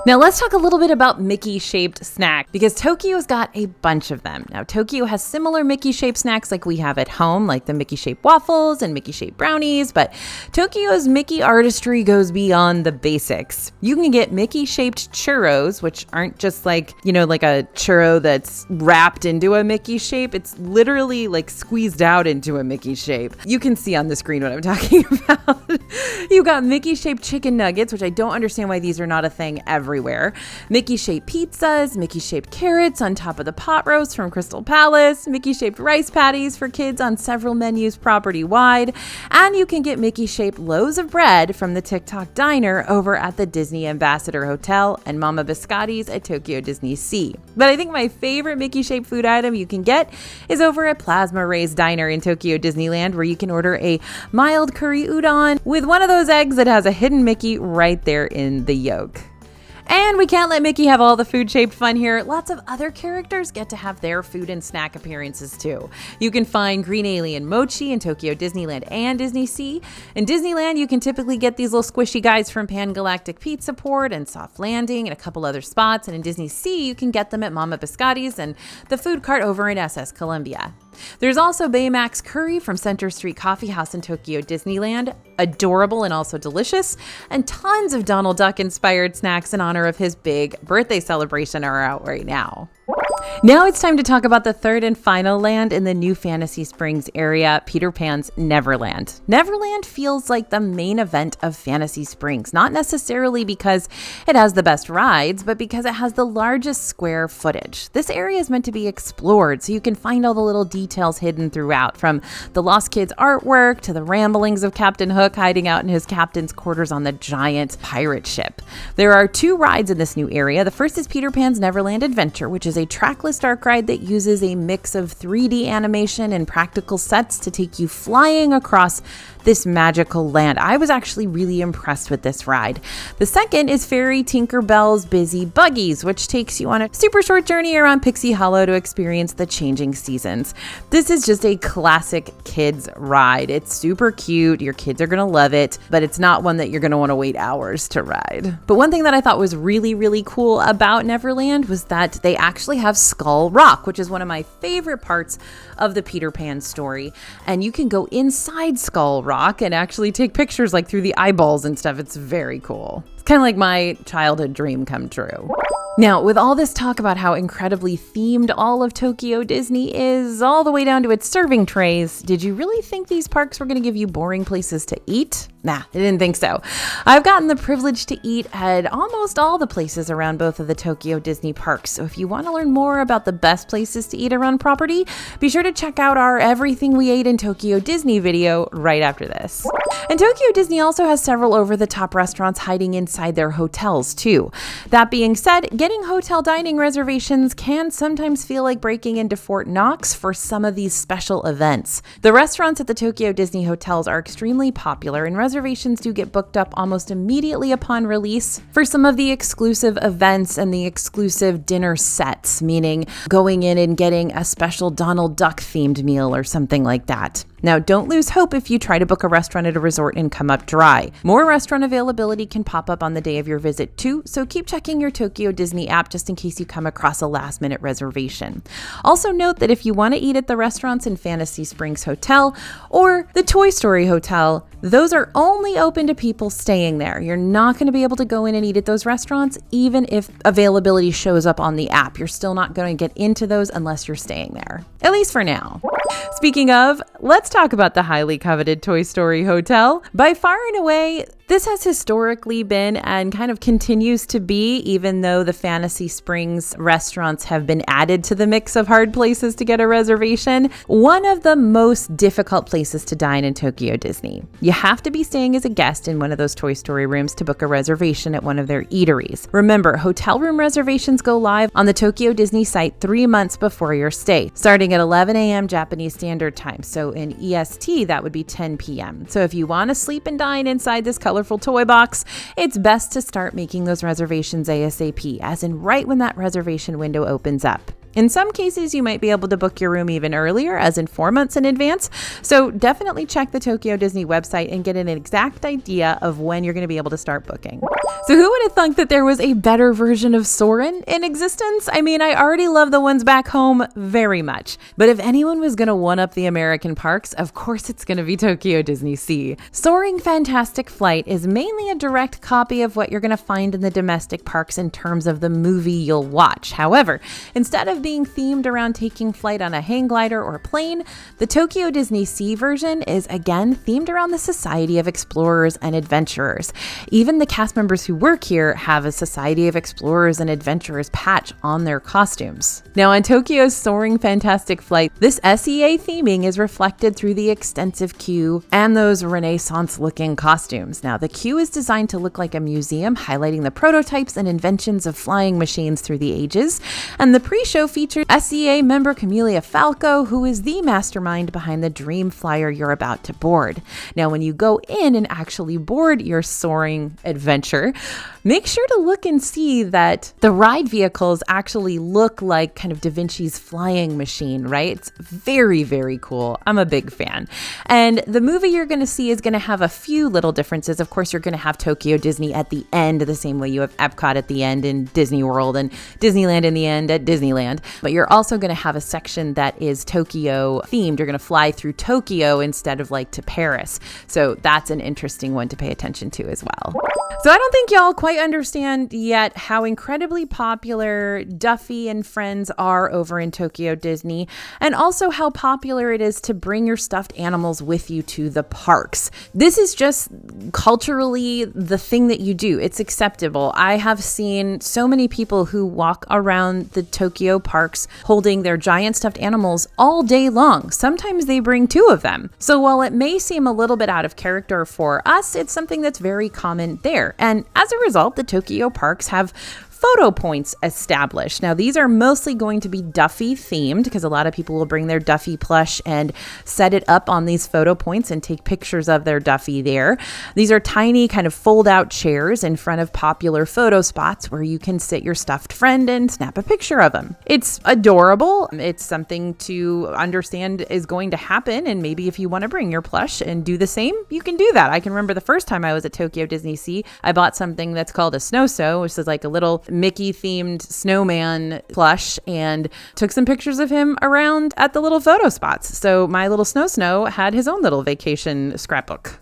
Now let's talk a little bit about Mickey-shaped snacks, because Tokyo's got a bunch of them. Now Tokyo has similar Mickey-shaped snacks like we have at home, like the Mickey-shaped waffles and Mickey-shaped brownies, but Tokyo's Mickey artistry goes beyond the basics. You can get Mickey-shaped churros, which aren't just like, like a churro that's wrapped into a Mickey shape. It's literally like squeezed out into a Mickey shape. You can see on the screen what I'm talking about. You got Mickey-shaped chicken nuggets, which I don't understand why these are not a thing everywhere. Mickey-shaped pizzas, Mickey-shaped carrots on top of the pot roast from Crystal Palace, Mickey-shaped rice patties for kids on several menus property-wide, and you can get Mickey-shaped loaves of bread from the TikTok Diner over at the Disney Ambassador Hotel and Mama Biscotti's at Tokyo Disney Sea. But I think my favorite Mickey-shaped food item you can get is over at Plasma Ray's Diner in Tokyo Disneyland, where you can order a mild curry udon with one of those eggs that has a hidden Mickey right there in the yolk. And we can't let Mickey have all the food-shaped fun here. Lots of other characters get to have their food and snack appearances too. You can find Green Alien Mochi in Tokyo Disneyland and Disney Sea. In Disneyland, you can typically get these little squishy guys from Pan Galactic Pizza Port and Soft Landing and a couple other spots. And in Disney Sea, you can get them at Mama Biscotti's and the food cart over in SS Columbia. There's also Baymax Curry from Center Street Coffee House in Tokyo Disneyland, adorable and also delicious, and tons of Donald Duck inspired snacks in honor of his big birthday celebration are out right now. Now it's time to talk about the third and final land in the new Fantasy Springs area, Peter Pan's Neverland. Neverland feels like the main event of Fantasy Springs, not necessarily because it has the best rides, but because it has the largest square footage. This area is meant to be explored, so you can find all the little details hidden throughout, from the Lost Kids artwork to the ramblings of Captain Hook hiding out in his captain's quarters on the giant pirate ship. There are 2 rides in this new area. The first is Peter Pan's Neverland Adventure, which is a trackless dark ride that uses a mix of 3D animation and practical sets to take you flying across this magical land. I was actually really impressed with this ride. The second is Fairy Tinkerbell's Busy Buggies, which takes you on a super short journey around Pixie Hollow to experience the changing seasons. This is just a classic kids ride. It's super cute. Your kids are going to love it, but it's not one that you're going to want to wait hours to ride. But one thing that I thought was really, really cool about Neverland was that they actually have Skull Rock, which is one of my favorite parts of the Peter Pan story. And you can go inside Skull Rock and actually take pictures like through the eyeballs and stuff. It's very cool. It's kind of like my childhood dream come true. Now, with all this talk about how incredibly themed all of Tokyo Disney is, all the way down to its serving trays, did you really think these parks were going to give you boring places to eat? Nah, I didn't think so. I've gotten the privilege to eat at almost all the places around both of the Tokyo Disney parks, so if you want to learn more about the best places to eat around property, be sure to check out our Everything We Ate in Tokyo Disney video right after this. And Tokyo Disney also has several over-the-top restaurants hiding inside their hotels too. That being said, getting hotel dining reservations can sometimes feel like breaking into Fort Knox for some of these special events. The restaurants at the Tokyo Disney hotels are extremely popular, and reservations do get booked up almost immediately upon release for some of the exclusive events and the exclusive dinner sets, meaning going in and getting a special Donald Duck themed meal or something like that. Now, don't lose hope if you try to book a restaurant at a resort and come up dry. More restaurant availability can pop up on the day of your visit too, so keep checking your Tokyo Disney app just in case you come across a last-minute reservation. Also note that if you want to eat at the restaurants in Fantasy Springs Hotel or the Toy Story Hotel, those are only open to people staying there. You're not going to be able to go in and eat at those restaurants, even if availability shows up on the app. You're still not going to get into those unless you're staying there, at least for now. Speaking of, let's talk about the highly coveted Toy Story Hotel. By far and away, this has historically been and kind of continues to be, even though the Fantasy Springs restaurants have been added to the mix of hard places to get a reservation, one of the most difficult places to dine in Tokyo Disney. You have to be staying as a guest in one of those Toy Story rooms to book a reservation at one of their eateries. Remember, hotel room reservations go live on the Tokyo Disney site 3 months before your stay, starting at 11 a.m. Japanese Standard Time. So in EST, that would be 10 p.m. So if you want to sleep and dine inside this colorful colorful toy box, it's best to start making those reservations ASAP, as in right when that reservation window opens up. In some cases, you might be able to book your room even earlier, as in 4 months in advance. So definitely check the Tokyo Disney website and get an exact idea of when you're going to be able to start booking. So who would have thunk that there was a better version of Soaring in existence? I mean, I already love the ones back home very much. But if anyone was going to one-up the American parks, of course it's going to be Tokyo Disney Sea. Soaring Fantastic Flight is mainly a direct copy of what you're going to find in the domestic parks in terms of the movie you'll watch. However, instead of being themed around taking flight on a hang glider or plane, the Tokyo Disney Sea version is again themed around the Society of Explorers and Adventurers. Even the cast members who work here have a Society of Explorers and Adventurers patch on their costumes. Now on Tokyo's Soaring Fantastic Flight, this SEA theming is reflected through the extensive queue and those Renaissance-looking costumes. Now the queue is designed to look like a museum, highlighting the prototypes and inventions of flying machines through the ages, and the pre-show featured SEA member Camelia Falco, who is the mastermind behind the Dream Flyer you're about to board. Now, when you go in and actually board your Soaring adventure, make sure to look and see that the ride vehicles actually look like kind of Da Vinci's flying machine, right? It's very, very cool. I'm a big fan. And the movie you're going to see is going to have a few little differences. Of course, you're going to have Tokyo Disney at the end, the same way you have Epcot at the end in Disney World and Disneyland in the end at Disneyland. But you're also going to have a section that is Tokyo themed. You're going to fly through Tokyo instead of like to Paris. So that's an interesting one to pay attention to as well. So I don't think y'all quite understand yet how incredibly popular Duffy and friends are over in Tokyo Disney, and also how popular it is to bring your stuffed animals with you to the parks. This is just culturally the thing that you do. It's acceptable. I have seen so many people who walk around the Tokyo parks holding their giant stuffed animals all day long. Sometimes they bring 2 of them. So while it may seem a little bit out of character for us, it's something that's very common there. And as a result, the Tokyo parks have photo points established. Now, these are mostly going to be Duffy themed because a lot of people will bring their Duffy plush and set it up on these photo points and take pictures of their Duffy there. These are tiny kind of fold out chairs in front of popular photo spots where you can sit your stuffed friend and snap a picture of them. It's adorable. It's something to understand is going to happen. And maybe if you want to bring your plush and do the same, you can do that. I can remember the first time I was at Tokyo Disney Sea, I bought something that's called a snow-so, which is like a little Mickey themed snowman plush, and took some pictures of him around at the little photo spots. So my little Snow had his own little vacation scrapbook.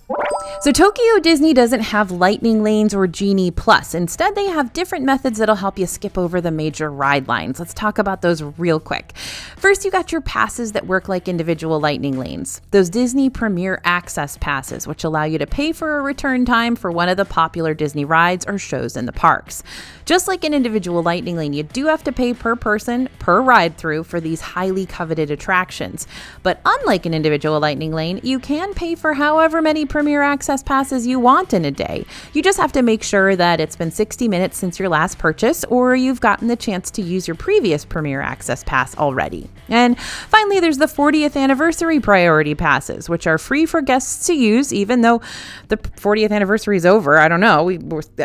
So Tokyo Disney doesn't have lightning lanes or Genie Plus. Instead, they have different methods that'll help you skip over the major ride lines. Let's talk about those real quick. First, you got your passes that work like individual lightning lanes. Those Disney Premier Access passes, which allow you to pay for a return time for one of the popular Disney rides or shows in the parks. Just like an individual lightning lane, you do have to pay per person, per ride through for these highly coveted attractions. But unlike an individual lightning lane, you can pay for however many Premier Access passes you want in a day. You just have to make sure that it's been 60 minutes since your last purchase, or you've gotten the chance to use your previous Premier Access pass already. And finally, there's the 40th anniversary priority passes, which are free for guests to use, even though the 40th anniversary is over. I don't know.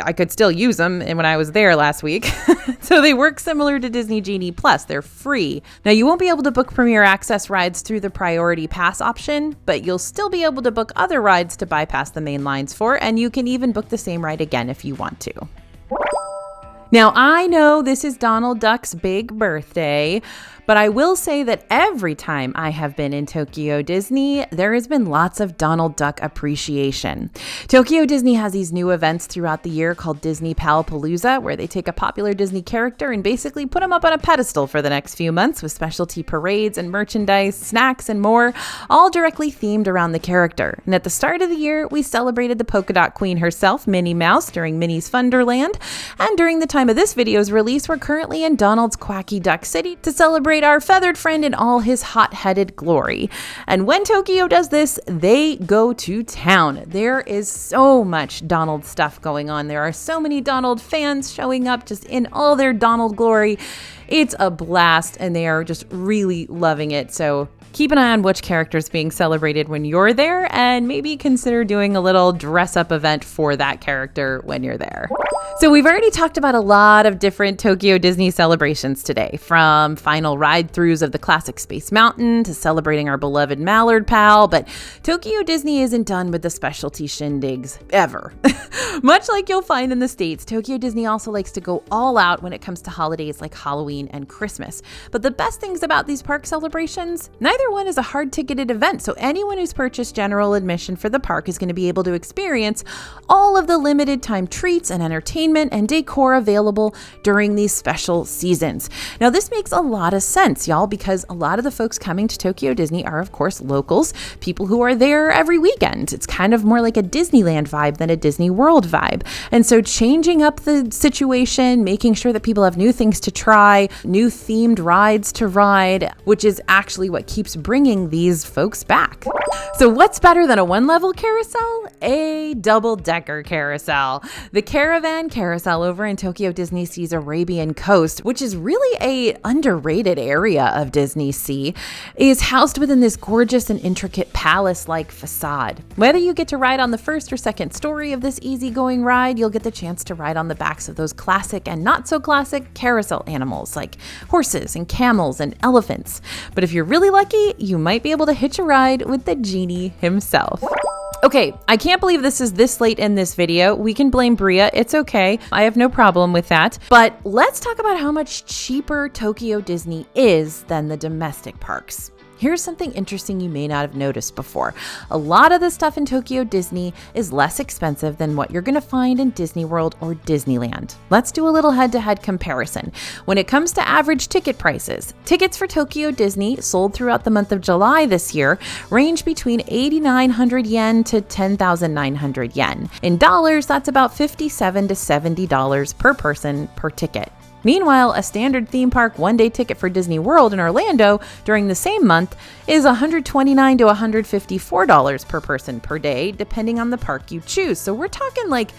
I could still use them when I was there last week. So they work similar to Disney Genie Plus. They're free. Now, you won't be able to book Premier Access rides through the priority pass option, but you'll still be able to book other rides to bypass the main lines for, and you can even book the same ride again if you want to. Now, I know this is Donald Duck's big birthday, but I will say that every time I have been in Tokyo Disney, there has been lots of Donald Duck appreciation. Tokyo Disney has these new events throughout the year called Disney Palapalooza, where they take a popular Disney character and basically put him up on a pedestal for the next few months with specialty parades and merchandise, snacks, and more, all directly themed around the character. And at the start of the year, we celebrated the polka dot queen herself, Minnie Mouse, during Minnie's Funderland. And during the time of this video's release, we're currently in Donald's Quacky Duck City to celebrate our feathered friend in all his hot-headed glory. And when Tokyo does this, they go to town. There is so much Donald stuff going on. There are so many Donald fans showing up just in all their Donald glory. It's a blast, and they are just really loving it. So Keep an eye on which character is being celebrated when you're there, and maybe consider doing a little dress-up event for that character when you're there. So we've already talked about a lot of different Tokyo Disney celebrations today, from final ride-throughs of the classic Space Mountain to celebrating our beloved Mallard pal, but Tokyo Disney isn't done with the specialty shindigs ever. Much like you'll find in the States, Tokyo Disney also likes to go all out when it comes to holidays like Halloween and Christmas. But the best things about these park celebrations, neither one is a hard-ticketed event, so anyone who's purchased general admission for the park is going to be able to experience all of the limited time treats and entertainment and decor available during these special seasons. Now, this makes a lot of sense, y'all, because a lot of the folks coming to Tokyo Disney are, of course, locals, people who are there every weekend. It's kind of more like a Disneyland vibe than a Disney World vibe. And so changing up the situation, making sure that people have new things to try, new themed rides to ride, which is actually what keeps bringing these folks back. So what's better than a one-level carousel? A double-decker carousel. The Caravan Carousel over in Tokyo Disney Sea's Arabian coast, which is really a underrated area of Disney Sea, is housed within this gorgeous and intricate palace-like facade. Whether you get to ride on the first or second story of this easygoing ride, you'll get the chance to ride on the backs of those classic and not so classic carousel animals like horses and camels and elephants. But if you're really lucky, you might be able to hitch a ride with the genie himself. Okay, I can't believe this is this late in this video. We can blame Bria, it's okay. I have no problem with that. But let's talk about how much cheaper Tokyo Disney is than the domestic parks. Here's something interesting you may not have noticed before. A lot of the stuff in Tokyo Disney is less expensive than what you're going to find in Disney World or Disneyland. Let's do a little head-to-head comparison. When it comes to average ticket prices, tickets for Tokyo Disney sold throughout the month of July this year range between 8,900 yen to 10,900 yen. In dollars, that's about $57 to $70 per person per ticket. Meanwhile, a standard theme park one-day ticket for Disney World in Orlando during the same month is $129 to $154 per person per day, depending on the park you choose. So we're talking like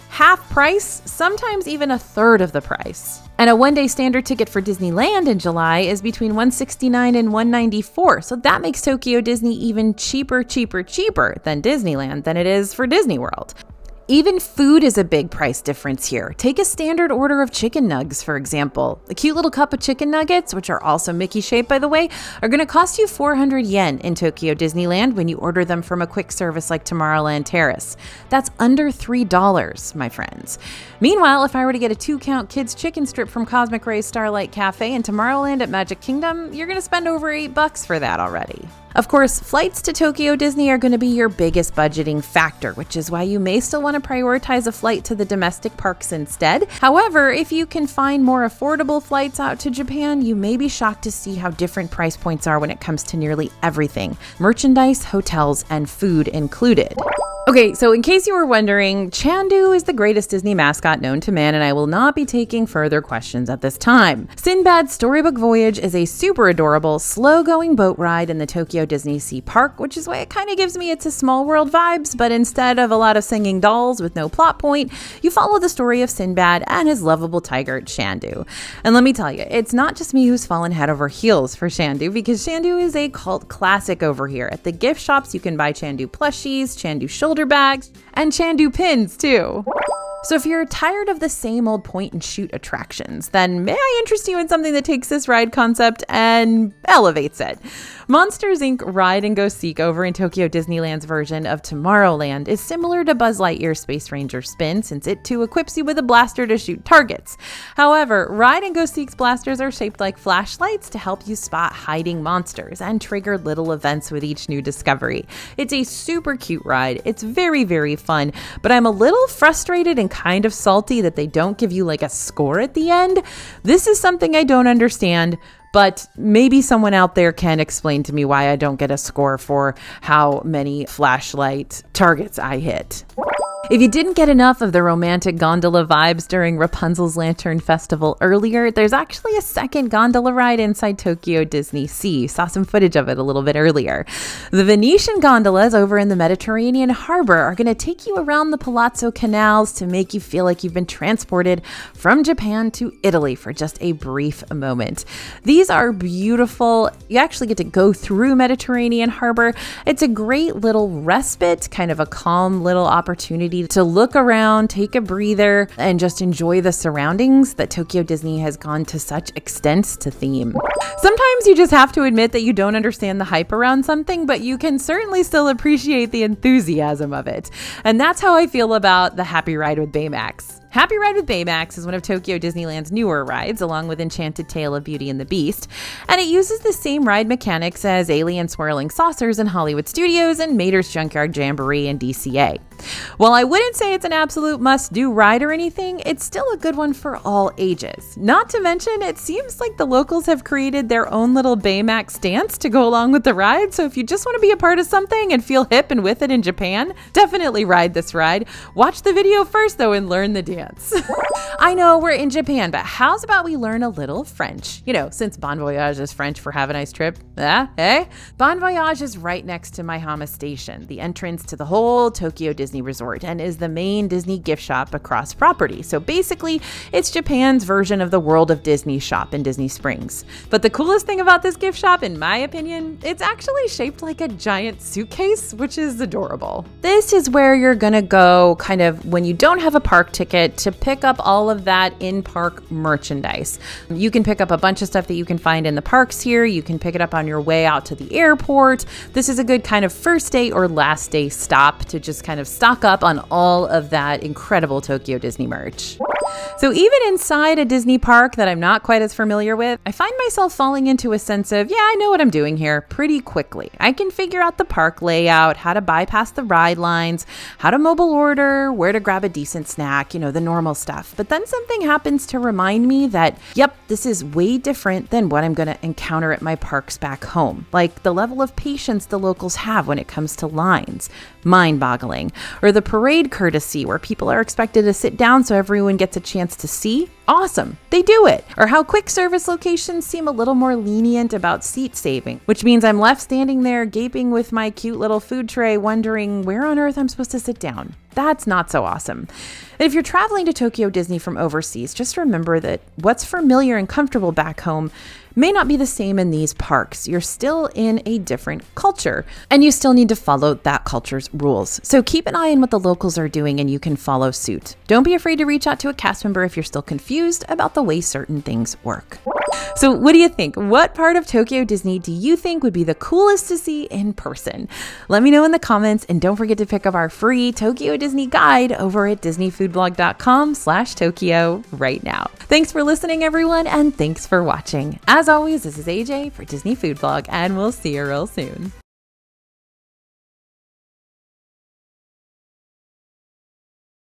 half price, sometimes even a third of the price. And a one-day standard ticket for Disneyland in July is between $169 and $194. So that makes Tokyo Disney even cheaper than Disneyland than it is for Disney World. Even food is a big price difference here. Take a standard order of chicken nugs, for example. A cute little cup of chicken nuggets, which are also Mickey-shaped, by the way, are going to cost you 400 yen in Tokyo Disneyland when you order them from a quick service like Tomorrowland Terrace. That's under $3, my friends. Meanwhile, if I were to get a 2-count kids chicken strip from Cosmic Ray's Starlight Cafe in Tomorrowland at Magic Kingdom, you're going to spend over $8 for that already. Of course, flights to Tokyo Disney are going to be your biggest budgeting factor, which is why you may still want to prioritize a flight to the domestic parks instead. However, if you can find more affordable flights out to Japan, you may be shocked to see how different price points are when it comes to nearly everything, merchandise, hotels, and food included. Okay, so in case you were wondering, Chandu is the greatest Disney mascot known to man, and I will not be taking further questions at this time. Sinbad's Storybook Voyage is a super adorable, slow-going boat ride in the Tokyo Disney Sea Park, which is why it kind of gives me It's a Small World vibes, but instead of a lot of singing dolls with no plot point, you follow the story of Sinbad and his lovable tiger, Chandu. And let me tell you, it's not just me who's fallen head over heels for Chandu, because Chandu is a cult classic over here. At the gift shops, you can buy Chandu plushies, Chandu shoulder bags, and Chandu pins too. So if you're tired of the same old point and shoot attractions, then may I interest you in something that takes this ride concept and elevates it. Monsters Inc. Ride and Go Seek over in Tokyo Disneyland's version of Tomorrowland is similar to Buzz Lightyear's Space Ranger Spin, since it too equips you with a blaster to shoot targets. However, Ride and Go Seek's blasters are shaped like flashlights to help you spot hiding monsters and trigger little events with each new discovery. It's a super cute ride. It's very, very fun, but I'm a little frustrated and kind of salty that they don't give you like a score at the end. This is something I don't understand, but maybe someone out there can explain to me why I don't get a score for how many flashlight targets I hit. If you didn't get enough of the romantic gondola vibes during Rapunzel's Lantern Festival earlier, there's actually a second gondola ride inside Tokyo Disney Sea. Saw some footage of it a little bit earlier. The Venetian gondolas over in the Mediterranean harbor are going to take you around the Palazzo canals to make you feel like you've been transported from Japan to Italy for just a brief moment. These are beautiful. You actually get to go through Mediterranean harbor. It's a great little respite, kind of a calm little opportunity to look around, take a breather, and just enjoy the surroundings that Tokyo Disney has gone to such extents to theme. Sometimes you just have to admit that you don't understand the hype around something, but you can certainly still appreciate the enthusiasm of it. And that's how I feel about the Happy Ride with Baymax. Happy Ride with Baymax is one of Tokyo Disneyland's newer rides, along with Enchanted Tale of Beauty and the Beast, and it uses the same ride mechanics as Alien Swirling Saucers in Hollywood Studios and Mater's Junkyard Jamboree in DCA. While I wouldn't say it's an absolute must-do ride or anything, it's still a good one for all ages. Not to mention, it seems like the locals have created their own little Baymax dance to go along with the ride, so if you just want to be a part of something and feel hip and with it in Japan, definitely ride this ride. Watch the video first, though, and learn the dance. I know we're in Japan, but how's about we learn a little French? You know, since Bon Voyage is French for have a nice trip. Bon Voyage is right next to Maihama Station, the entrance to the whole Tokyo Disney Resort, and is the main Disney gift shop across property. So basically, it's Japan's version of the World of Disney shop in Disney Springs. But the coolest thing about this gift shop, in my opinion, it's actually shaped like a giant suitcase, which is adorable. This is where you're gonna go kind of when you don't have a park ticket to pick up all of that in-park merchandise. You can pick up a bunch of stuff that you can find in the parks here. You can pick it up on your way out to the airport. This is a good kind of first day or last day stop to just kind of stock up on all of that incredible Tokyo Disney merch. So even inside a Disney park that I'm not quite as familiar with, I find myself falling into a sense of, yeah, I know what I'm doing here pretty quickly. I can figure out the park layout, how to bypass the ride lines, how to mobile order, where to grab a decent snack, you know, the normal stuff. But then something happens to remind me that, yep, this is way different than what I'm going to encounter at my parks back home. Like the level of patience the locals have when it comes to lines, mind-boggling. Or the parade courtesy where people are expected to sit down so everyone gets a chance to see. Awesome, they do it. Or how quick service locations seem a little more lenient about seat saving, which means I'm left standing there gaping with my cute little food tray wondering where on earth I'm supposed to sit down. That's not so awesome. And if you're traveling to Tokyo Disney from overseas, just remember that what's familiar and comfortable back home may not be the same in these parks. You're still in a different culture, and you still need to follow that culture's rules. So keep an eye on what the locals are doing and you can follow suit. Don't be afraid to reach out to a cast member if you're still confused about the way certain things work. So what do you think? What part of Tokyo Disney do you think would be the coolest to see in person? Let me know in the comments, and don't forget to pick up our free Tokyo Disney guide over at disneyfoodblog.com/Tokyo right now. Thanks for listening, everyone, and thanks for watching. As always, this is AJ for Disney Food Blog, and we'll see you real soon.